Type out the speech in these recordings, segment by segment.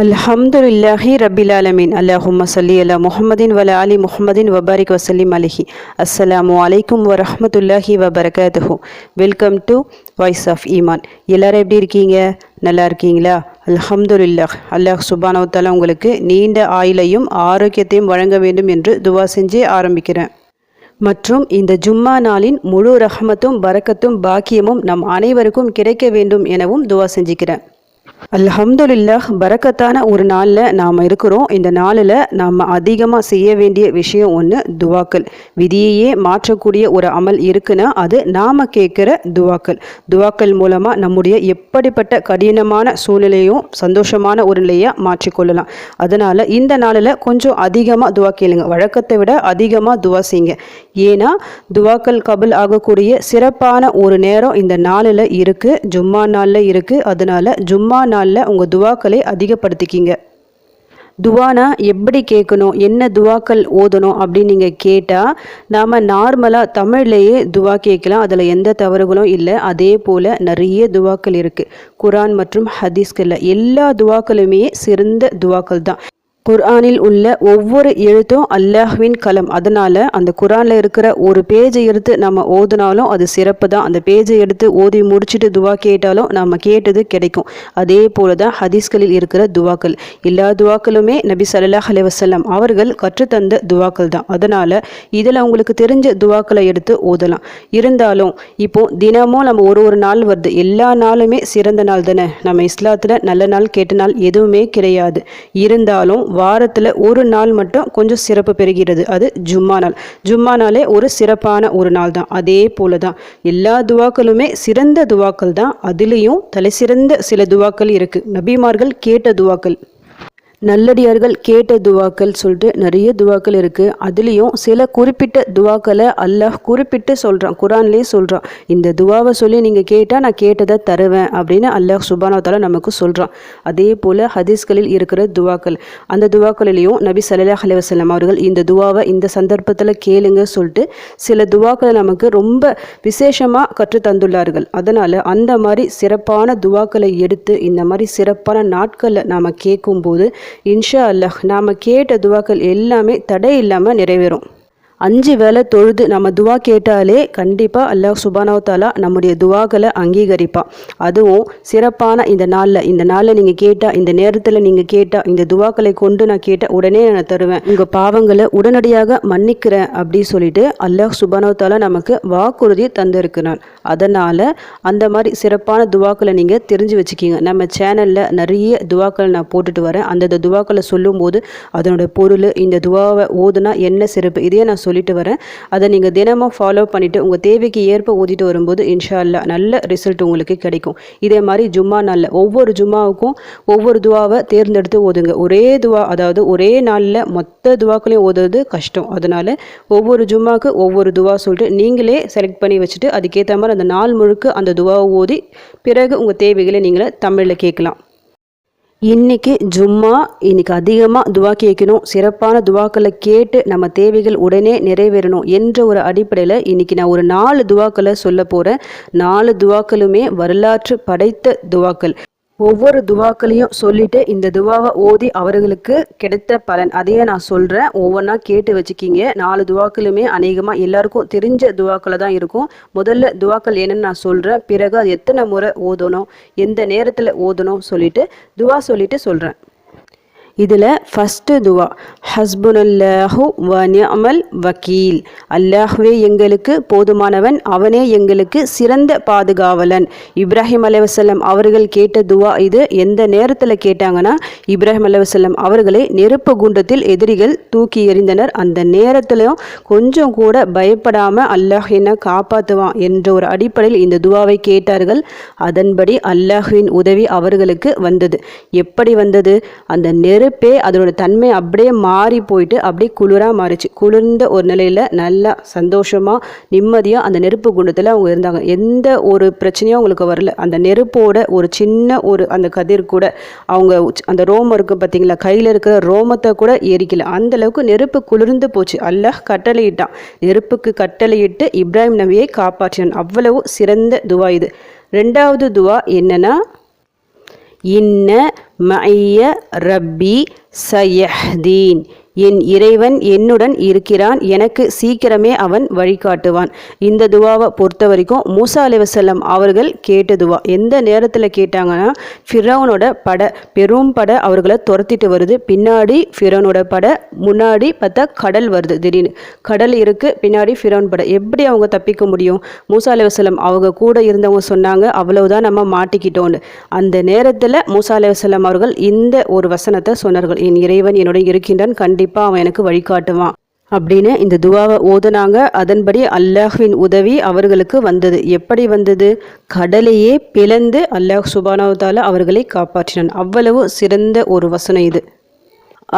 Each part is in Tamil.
அல்ஹம்துலில்லாஹி ரபில் ஆலமீன். அல்லாஹும்ம ஸல்லி அலா முஹம்மதின் வல ஆலி முஹம்மதின் வபாரிக் வசல்லிம் அலைஹி. அஸ்ஸலாமு அலைக்கும் வரஹ்மத்துல்லாஹி வபரகாத்துஹு. வெல்கம் டு வாய்ஸ் ஆஃப் ஈமான். எல்லாரும் எப்படி இருக்கீங்க? நல்லா இருக்கீங்களா? அல்ஹம்துலில்லாஹ். அல்லாஹ் சுப்ஹானஹு வ தஆலா உங்களுக்கு நீண்ட ஆயுளையும் ஆரோக்கியத்தையும் வழங்க வேண்டும் என்று துவா செஞ்சே ஆரம்பிக்கிறேன். மற்றும் இந்த ஜும்மா நாளின் முழு ரஹ்மத்தும் பரக்கத்தும் பாக்கியமும் நம் அனைவருக்கும் கிடைக்க வேண்டும் எனவும் துவா செஞ்சுக்கிறேன். அல்ஹம்துலில்லாஹ். பரக்கத்தான ஒரு நாளில் நாம் இருக்கிறோம். இந்த நாளில் நாம் அதிகமாக செய்ய வேண்டிய விஷயம் ஒன்று துவாக்கள். விதியையே மாற்றக்கூடிய ஒரு அமல் இருக்குன்னா அது நாம் கேட்குற துவாக்கள். துவாக்கள் மூலமாக நம்முடைய எப்படிப்பட்ட கடினமான சூழ்நிலையும் சந்தோஷமான ஒரு நிலையாக மாற்றிக்கொள்ளலாம். அதனால் இந்த நாளில் கொஞ்சம் அதிகமாக துவா கேளுங்க. வழக்கத்தை விட அதிகமாக துவா செய்யுங்க. ஏன்னா துவாக்கள் கபுல் ஆகக்கூடிய சிறப்பான ஒரு நேரம் இந்த நாளில் இருக்குது, ஜும்மா நாளில் இருக்குது. அதனால் ஜும்மா நாளில் உங்கள் துவாக்களை அதிகப்படுத்திக்கிங்க. துவானா எப்படி கேட்கணும், என்ன துவாக்கள் ஓதணும் அப்படின்னு நீங்கள் கேட்டால் நாம் நார்மலாக தமிழ்லேயே துவா கேட்கலாம். அதில் எந்த தவறுகளும் இல்லை. அதே போல் நிறைய துவாக்கள் இருக்குது. குரான் மற்றும் ஹதீஸ்களில் எல்லா துவாக்களுமே சிறந்த துவாக்கள் தான். குர்ஆனில் உள்ள ஒவ்வொரு எழுத்தும் அல்லாஹ்வின் கலம். அதனால் அந்த குர்ஆனில் இருக்கிற ஒரு பேஜை எடுத்து நம்ம ஓதுனாலும் அது சிறப்பு தான். அந்த பேஜை எடுத்து ஓதி முடிச்சுட்டு துவா கேட்டாலும் நம்ம கேட்டது கிடைக்கும். அதே போல தான் ஹதீஸ்களில் இருக்கிற துவாக்கள். எல்லா துவாக்களுமே நபி ஸல்லல்லாஹு அலைஹி வஸல்லம் அவர்கள் கற்றுத்தந்த துவாக்கள் தான். அதனால் இதில் உங்களுக்கு தெரிஞ்ச துவாக்களை எடுத்து ஓதலாம். இருந்தாலும் இப்போது தினமும் நம்ம ஒரு நாள் வருது. எல்லா நாளுமே சிறந்த நாள் தானே. நம்ம இஸ்லாத்தில் நல்ல நாள் கெட்ட நாள் எதுவுமே கிடையாது. இருந்தாலும் வாரத்தில் ஒரு நாள் மட்டும் கொஞ்சம் சிறப்பு பெறுகிறது. அது ஜும்மா நாள். ஜும்மா நாளே ஒரு சிறப்பான ஒரு நாள் தான். அதே போல தான் எல்லா துவாக்களுமே சிறந்த துவாக்கள் தான். அதுலேயும் தலை சிறந்த சில துவாக்கள் இருக்குது. நபிமார்கள் கேட்ட துவாக்கள், நல்லடியார்கள் கேட்ட துவாக்கள் சொல்லிட்டு நிறைய துவாக்கள் இருக்குது. அதுலேயும் சில குறிப்பிட்ட துவாக்களை அல்லாஹ் குறிப்பிட்டு சொல்கிறான். குரான்லேயே சொல்கிறான், இந்த துவாவை சொல்லி நீங்கள் கேட்டால் நான் கேட்டதை தருவேன் அப்படின்னு அல்லாஹ் சுப்ஹானஹு வ தஆலா நமக்கு சொல்கிறான். அதே போல் ஹதீஸ்களில் இருக்கிற துவாக்கள், அந்த துவாக்களிலையும் நபி ஸல்லல்லாஹு அலைஹி வஸல்லம் அவர்கள் இந்த துவாவை இந்த சந்தர்ப்பத்தில் கேளுங்க சொல்லிட்டு சில துவாக்களை நமக்கு ரொம்ப விசேஷமாக கற்று தந்துள்ளார்கள். அதனால் அந்த மாதிரி சிறப்பான துவாக்களை எடுத்து இந்த மாதிரி சிறப்பான நாட்களில் நாம் கேட்கும்போது இன்ஷா அல்லாஹ் நாம் கேட்ட துவாக்கள் எல்லாமே தடை இல்லாமல் நிறைவேறும். 5 வேளை தொழுது நம்ம துவா கேட்டாலே கண்டிப்பாக அல்லாஹ் சுப்ஹானஹு வ தஆலா நம்முடைய துவாக்களை அங்கீகரிப்பான். அதுவும் சிறப்பான இந்த நாளில் நீங்கள் கேட்டால், இந்த நேரத்தில் நீங்கள் கேட்டால், இந்த துவாக்களை கொண்டு நான் கேட்டால் உடனே நான் தருவேன், உங்கள் பாவங்களை உடனடியாக மன்னிக்கிறேன் அப்படி சொல்லிட்டு அல்லாஹ் சுப்ஹானஹு வ தஆலா நமக்கு வாக்குறுதி தந்திருக்கிறான். அதனால் அந்த மாதிரி சிறப்பான துவாக்களை நீங்கள் தெரிஞ்சு வச்சுக்கிங்க. நம்ம சேனலில் நிறைய துவாக்கள் நான் போட்டுட்டு வரேன். அந்த துவாக்களை சொல்லும்போது அதனோட பொருள், இந்த துவாவை ஓதுனா என்ன சிறப்பு, இதையே நான் சொல்லிட்டு வரேன். அதை நீங்கள் தினமும் ஃபாலோ பண்ணிவிட்டு உங்கள் தேவைக்கு ஏற்ப ஓதிட்டு வரும்போது இன்ஷா அல்லாஹ் நல்ல ரிசல்ட் உங்களுக்கு கிடைக்கும். இதே மாதிரி ஜும்மா நாளில் ஒவ்வொரு ஜும்மாவுக்கும் ஒவ்வொரு துவாவை தேர்ந்தெடுத்து ஓதுங்க. ஒரே துவா, அதாவது ஒரே நாளில் மொத்த துவாக்களையும் ஓதுறது கஷ்டம். அதனால் ஒவ்வொரு ஜும்மாவுக்கு ஒவ்வொரு துவா சொல்லிட்டு நீங்களே செலக்ட் பண்ணி வச்சுட்டு அதுக்கேற்ற மாதிரி அந்த நாள் முழுக்க அந்த துவாவை ஓதி பிறகு உங்கள் தேவைகளை நீங்களே தமிழில் கேட்கலாம். இன்றைக்கி ஜும்மா, இன்றைக்கி அதிகமாக துவா கேட்கணும், சிறப்பான துவாக்களை கேட்டு நம்ம தேவைகள் உடனே நிறைவேறணும் என்ற ஒரு அடிப்படையில் இன்றைக்கி நான் ஒரு 4 துவாக்களை சொல்ல போகிறேன். 4 துவாக்களுமே வரலாற்று படைத்த துவாக்கள். ஒவ்வொரு துவாக்களையும் சொல்லிட்டு இந்த துவாவை ஓதி அவர்களுக்கு கிடைத்த பலன் அதையே நான் சொல்கிறேன். ஒவ்வொன்றா கேட்டு வச்சுக்கிங்க. 4 துவாக்களுமே அநேகமாக எல்லாருக்கும் தெரிஞ்ச துவாக்களை தான் இருக்கும். முதல்ல துவாக்கள் என்னென்னு நான் சொல்கிறேன். பிறகு அது எத்தனை முறை ஓதணும், எந்த நேரத்தில் ஓதணும் சொல்லிட்டு துவா சொல்லிட்டு சொல்கிறேன். இதில் ஃபஸ்ட்டு துவா, ஹஸ்புனல்லாஹு வ நிஅமல் வக்கீல். அல்லாஹ்வே எங்களுக்கு போதுமானவன், அவனே எங்களுக்கு சிறந்த பாதுகாவலன். இப்ராஹிம் அலைஹிஸ்ஸலாம் அவர்கள் கேட்ட துவா இது. எந்த நேரத்தில் கேட்டாங்கன்னா, இப்ராஹிம் அலைஹிஸ்ஸலாம் அவர்களை நெருப்பு குண்டத்தில் எதிரிகள் தூக்கி எறிந்தனர். அந்த நேரத்திலையும் கொஞ்சம் கூட பயப்படாமல் அல்லாஹ் என்ன காப்பாற்றுவான் என்ற ஒரு அடிப்படையில் இந்த துவாவை கேட்டார்கள். அதன்படி அல்லாஹ்வின் உதவி அவர்களுக்கு வந்தது. எப்படி வந்தது? அந்த நெருப்பே அதோட தன்மை அப்படியே மாறி போயிட்டு அப்படியே குளிராக மாறிச்சு. குளிர்ந்த ஒரு நிலையில் நல்லா சந்தோஷமாக நிம்மதியாக அந்த நெருப்பு குண்டத்தில் அவங்க இருந்தாங்க. எந்த ஒரு பிரச்சனையும் அவங்களுக்கு வரல. அந்த நெருப்போட ஒரு சின்ன ஒரு அந்த கதிர் கூட அவங்க அந்த ரோமம் இருக்குது பார்த்தீங்களா, கையில் இருக்கிற ரோமத்தை கூட எரிக்கல. அந்தளவுக்கு நெருப்பு குளிர்ந்து போச்சு. அல்லாஹ் கட்டளையிட்டான். நெருப்புக்கு கட்டளையிட்டு இப்ராஹிம் நபியை காப்பாற்றினான். அவ்வளவு சிறந்த துவா இது. 2வது துவா என்னன்னா, இன்ன மஇய ரப்பி சயஹ்தீன். என் இறைவன் என்னுடன் இருக்கிறான், எனக்கு சீக்கிரமே அவன் வழிகாட்டுவான். இந்த துவாவை பொறுத்த வரைக்கும் மூசா அலைஹிஸ்ஸலாம் அவர்கள் கேட்ட துவா. எந்த நேரத்தில் கேட்டாங்கன்னா, ஃபிரௌனோட பெரும் படை அவர்களை துரத்திட்டு வருது. பின்னாடி ஃபிரௌனோட படை, முன்னாடி பார்த்தா கடல் வருது. திடீர்னு கடல் இருக்குது, பின்னாடி ஃபிரௌன் படை. எப்படி அவங்க தப்பிக்க முடியும்? மூசா அலைஹிஸ்ஸலாம் அவங்க கூட இருந்தவங்க சொன்னாங்க, அவ்வளவுதான் நம்ம மாட்டிக்கிட்டோன்னு. அந்த நேரத்தில் மூசா அலைஹிஸ்ஸலாம் அவர்கள் இந்த ஒரு வசனத்தை சொன்னார்கள், என் இறைவன் என்னுடன் இருக்கின்றான், கண்டிப்பாக அவன் எனக்கு வழிகாட்டுவான் அப்படின்னு இந்த துவாவை ஓதுனாங்க. அதன்படி அல்லாஹ்வின் உதவி அவர்களுக்கு வந்தது. எப்படி வந்தது? கடலையே பிளந்து அல்லாஹ் சுப்ஹானஹு வ தஆலா அவர்களை காப்பாற்றினான். அவ்வளவு சிறந்த ஒரு வசனம் இது.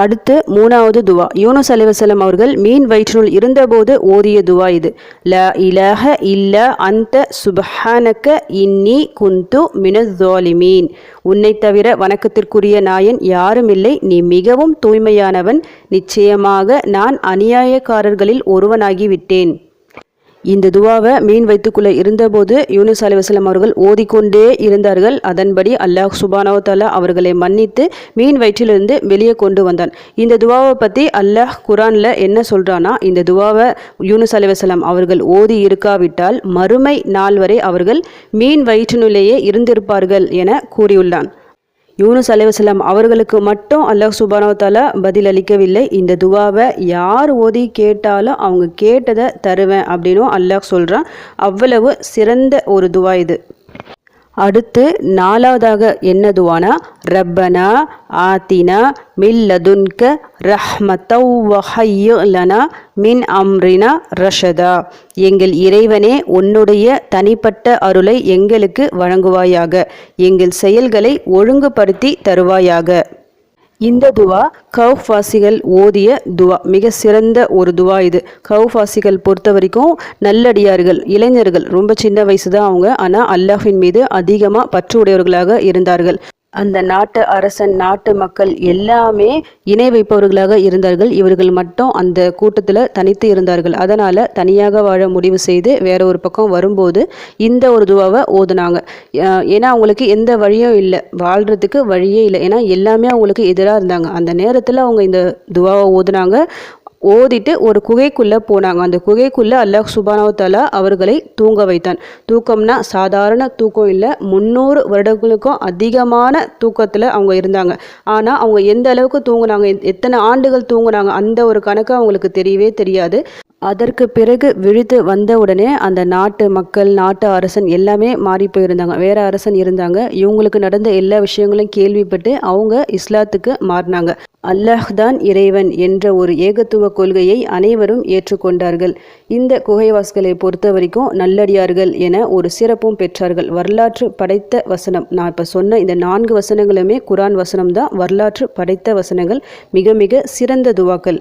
அடுத்து 3வது துவா. யூனுஸ் அலைஹிஸ்ஸலாம் அவர்கள் மீன் வயிற்றினுள் இருந்தபோது ஓதிய துவா இது. லா இலாஹ இல்லா அன்த சுப்ஹானக இன்னி குந்து மினஸ் ஸாலிமீன். உன்னை தவிர வணக்கத்திற்குரிய நாயன் யாரும் இல்லை, நீ மிகவும் தூய்மையானவன், நிச்சயமாக நான் அநியாயக்காரர்களில் ஒருவனாகிவிட்டேன். இந்த துவாவை மீன் வயிற்றுக்குள்ளே இருந்தபோது யூனுஸ் அலைஹிஸ்ஸலாம் அவர்கள் ஓதிக்கொண்டே இருந்தார்கள். அதன்படி அல்லாஹ் சுப்ஹானஹு வ தஆலா அவர்களை மன்னித்து மீன் வயிற்றிலிருந்து வெளியே கொண்டு வந்தான். இந்த துவாவை பற்றி அல்லாஹ் குர்ஆனில் என்ன சொல்கிறான்னா, இந்த துவாவை யூனுஸ் அலைஹிஸ்ஸலாம் அவர்கள் ஓதி இருக்காவிட்டால் மறுமை நாள் வரை அவர்கள் மீன் வயிற்றினுள்ளேயே இருந்திருப்பார்கள் என கூறியுள்ளான். யூனுஸ் அலைஹிஸ்ஸலாம் அவர்களுக்கு மட்டும் அல்லாஹ் சுப்ஹானஹு வ தஆலா பதில் அளிக்கவில்லை. இந்த துவாவை யார் ஓதி கேட்டாலும் அவங்க கேட்டதை தருவேன் அப்படின்னும் அல்லாஹ் சொல்கிறான். அவ்வளவு சிறந்த ஒரு துவா இது. அடுத்து 4வதாக என்ன துவானா, ரப்பனா ஆத்தினா மில்லதுன்க ரஹ்மத்தவ் வஹய்யு லனா மின் அம்ரினா ரஷதா. எங்கள் இறைவனே, உன்னுடைய தனிப்பட்ட அருளை எங்களுக்கு வழங்குவாயாக, எங்கள் செயல்களை ஒழுங்குபடுத்தி தருவாயாக. இந்த துவா கௌஃப் வாசிகள் ஓதிய துவா. மிக சிறந்த ஒரு துவா இது. கௌஃப் வாசிகள் பொறுத்த வரைக்கும் நல்லடியார்கள், இளைஞர்கள், ரொம்ப சின்ன வயசு தான் அவங்க. ஆனால் அல்லாஹ்வின் மீது அதிகமாக பற்று உடையவர்களாக இருந்தார்கள். அந்த நாட்டு அரசன், நாட்டு மக்கள் எல்லாமே இணை வைப்பவர்களாக இருந்தார்கள். இவர்கள் மட்டும் அந்த கூட்டத்தில் தனித்து இருந்தார்கள். அதனால் தனியாக வாழ முடிவு செய்து வேற ஒரு பக்கம் வரும்போது இந்த ஒரு துவாவை ஓதுனாங்க. ஏன்னா அவங்களுக்கு எந்த வழியும் இல்லை, வாழ்கிறதுக்கு வழியே இல்லை. ஏன்னா எல்லாமே அவங்களுக்கு எதிராக இருந்தாங்க. அந்த நேரத்தில் அவங்க இந்த துவாவை ஓதுனாங்க. ஓதிட்டு ஒரு குகைக்குள்ளே போனாங்க. அந்த குகைக்குள்ளே அல்லாஹ் சுப்ஹானஹு வ தஆலா அவர்களை தூங்க வைத்தான். தூக்கம்னா சாதாரண தூக்கம் இல்லை, 300 வருடங்களுக்கும் அதிகமான தூக்கத்தில் அவங்க இருந்தாங்க. ஆனால் அவங்க எந்த அளவுக்கு தூங்குனாங்க, எத்தனை ஆண்டுகள் தூங்குனாங்க, அந்த ஒரு கணக்கு அவங்களுக்கு தெரியவே தெரியாது. அதற்கு பிறகு விழித்து வந்த உடனே அந்த நாட்டு மக்கள், நாட்டு அரசன் எல்லாமே மாறி போயிருந்தாங்க. வேற அரசன் இருந்தாங்க. இவங்களுக்கு நடந்த எல்லா விஷயங்களும் கேள்விப்பட்டு அவங்க இஸ்லாத்துக்கு மாறினாங்க. அல்லாஹ் தான் இறைவன் என்ற ஒரு ஏகத்துவ கொள்கையை அனைவரும் ஏற்றுக்கொண்டார்கள். இந்த குகைவாசிகளை பொறுத்த வரைக்கும் நல்லடியார்கள் என ஒரு சிறப்பும் பெற்றார்கள். வரலாற்று படைத்த வசனம். நான் இப்போ சொன்ன இந்த 4 வசனங்களுமே குர்ஆன் வசனம் தான். வரலாற்று படைத்த வசனங்கள், மிக மிக சிறந்த துவாக்கள்.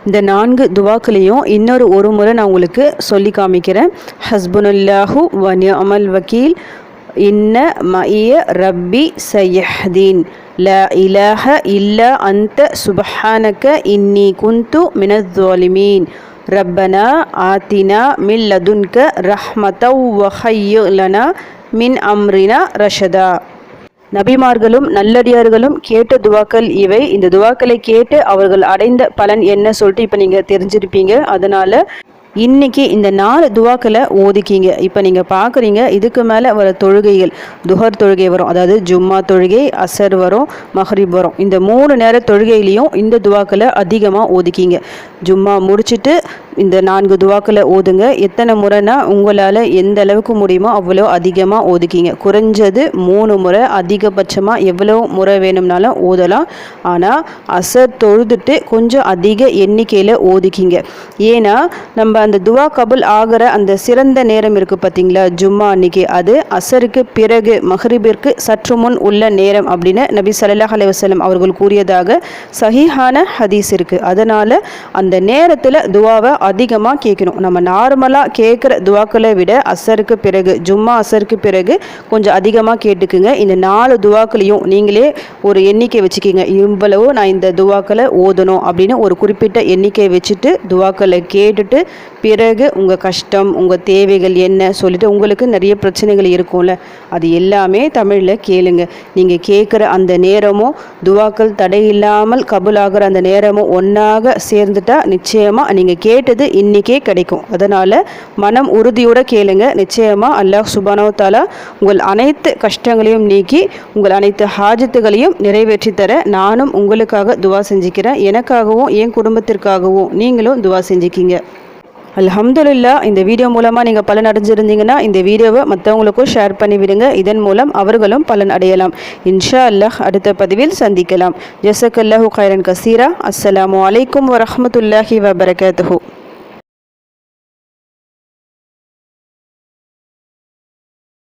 இந்த 4 துவாக்களையும் ஒரு முறை நான் உங்களுக்கு சொல்லி காமிக்கிறேன். ஹஸ்புனல்லாஹு வ நிஅமல் வக்கீல், இன்ன மஇய ரப்பி சயஹ்தீன், லா இலாஹ இல்லா அன்த சுப்ஹானக இன்னி குந்து மினஸ் ஸாலிமீன், ரப்பனா ஆத்தினா மின் லதுன்க ரஹ்மத்தவ் வஹய்யு லனா மின் அம்ரினா ரஷதா. நபிமார்களும் நல்லடியார்களும் கேட்ட துவாக்கள் இவை. இந்த துவாக்களை கேட்டு அவர்கள் அடைந்த பலன் என்ன சொல்லிட்டு இப்போ நீங்கள் தெரிஞ்சிருப்பீங்க. அதனால் இன்னைக்கு இந்த 4 துவாக்களை ஓதிக்கிங்க. இப்போ நீங்கள் பார்க்குறீங்க, இதுக்கு மேலே வர தொழுகைகள், துஹர் தொழுகை வரும், அதாவது ஜும்மா தொழுகை, அசர் வரும், மஹ்ரிப் வரும். இந்த 3 நேர தொழுகையிலையும் இந்த துவாக்களை அதிகமாக ஓதிக்கிங்க. ஜும்மா முடிச்சுட்டு இந்த 4 துவாக்களை ஓதுங்க. எத்தனை முறைனா உங்களால் எந்த அளவுக்கு முடியுமோ அவ்வளோ அதிகமாக ஓதிக்கிங்க. குறைஞ்சது 3 முறை, அதிகபட்சமாக எவ்வளோ முறை வேணும்னாலும் ஓதலாம். ஆனால் அசர் தொழுதுட்டு கொஞ்சம் அதிக எண்ணிக்கையில் ஓதிக்கிங்க. ஏன்னா நம்ம அந்த துவா கபுல் ஆகிற அந்த சிறந்த நேரம் இருக்குது பார்த்தீங்களா, ஜும்மா அன்னைக்கு, அது அசருக்கு பிறகு மஹ்ரிபிற்கு சற்று முன் உள்ள நேரம் அப்படின்னு நபி ஸல்லல்லாஹு அலைஹி வஸல்லம் அவர்கள் கூறியதாக சஹீஹான ஹதீஸ் இருக்குது. அதனால் அந்த அந்த நேரத்தில் துவாவை அதிகமாக கேட்கணும். நம்ம நார்மலாக கேட்குற துவாக்களை விட அசருக்கு பிறகு, ஜும்மா அசருக்கு பிறகு கொஞ்சம் அதிகமாக கேட்டுக்குங்க. இந்த 4 துவாக்களையும் நீங்களே ஒரு எண்ணிக்கை வச்சுக்கிங்க. இவ்வளவு நான் இந்த துவாக்களை ஓதணும் அப்படின்னு ஒரு குறிப்பிட்ட எண்ணிக்கை வச்சுட்டு துவாக்களை கேட்டுட்டு பிறகு உங்கள் கஷ்டம், உங்கள் தேவைகள் என்ன சொல்லிட்டு, உங்களுக்கு நிறைய பிரச்சனைகள் இருக்கும்ல, அது எல்லாமே தமிழில் கேளுங்க. நீங்கள் கேட்குற அந்த நேரமும் துவாக்கள் தடையில்லாமல் கபூலாகிற அந்த நேரமும் ஒன்றாக சேர்ந்துட்டா நிச்சயமாக நீங்கள் கேட்டது இன்றைக்கே கிடைக்கும். அதனால் மனம் உறுதியோடு கேளுங்க. நிச்சயமாக அல்லாஹ் சுப்ஹானஹு வ தஆலா உங்கள் அனைத்து கஷ்டங்களையும் நீக்கி உங்கள் அனைத்து ஹாஜத்துகளையும் நிறைவேற்றி தர நானும் உங்களுக்காக துவா செஞ்சுக்கிறேன். எனக்காகவும் என் குடும்பத்திற்காகவும் நீங்களும் துவா செஞ்சுக்கிங்க. அல்ஹம்துலில்லாஹ். இந்த வீடியோ மூலமாக நீங்கள் பலன் அடைஞ்சிருந்தீங்கன்னா இந்த வீடியோவை மற்றவங்களுக்கும் ஷேர் பண்ணிவிடுங்க. இதன் மூலம் அவர்களும் பலன் அடையலாம். இன்ஷா அல்லாஹ் அடுத்த பதிவில் சந்திக்கலாம். ஜஸக்கல்லாஹு கைரன் கசீரா. அஸ்ஸலாமு அலைக்கும் வரஹ்மத்துல்லாஹி வபரகாத்துஹு.